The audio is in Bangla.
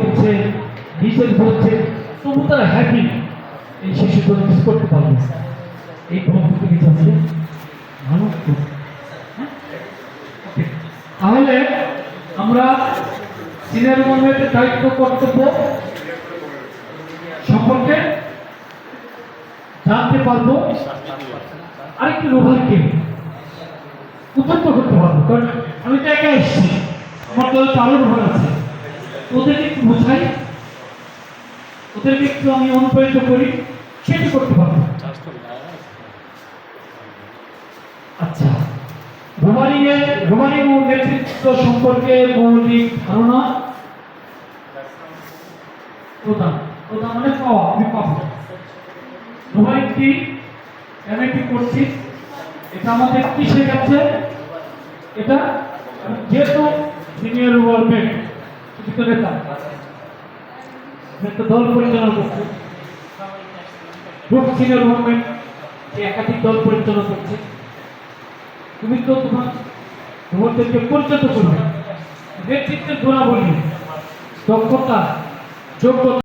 হচ্ছে, নিজের হচ্ছে, তবু তারা হ্যাপি। এই শিশুগুলো মিস করতে পারবে, এই ভক্তি কিছু আছে মানুষ। তাহলে আমরা সিনিয়র গভর্নমেন্টের দায়িত্ব কর্তব্য সম্পর্কে জানতে পারবো, আরেকটি রোভারকে উদ্বুদ্ধ করতে পারবো। কারণ আমি তো একা এসেছি, আমার দল আরো রোভার আছে, ওদেরকে একটু বোঝাই, ওদেরকে একটু আমি অনুপ্রাণিত করি, সেটি করতে পারবো। আচ্ছা, রোভারিং ও নেতৃত্ব সম্পর্কে মৌলিক ধারণা প্রদান মানে পাওয়া, আমি পাবো। রোভারিং কি, আমি কি করছি, এটা আমাদের কি শেখাচ্ছে, এটা যেহেতু সিনিয়র গভর্নমেন্ট নেতা একটা দল পরিচালনা করছে, গ্রুপ সিনিয়র গভর্নমেন্ট একাধিক দল পরিচালনা করছে, তুমি তো তোমাদেরকে পরিচিত করবে নেতৃত্বের গুণাবলী, দক্ষতা, যোগ্যতা।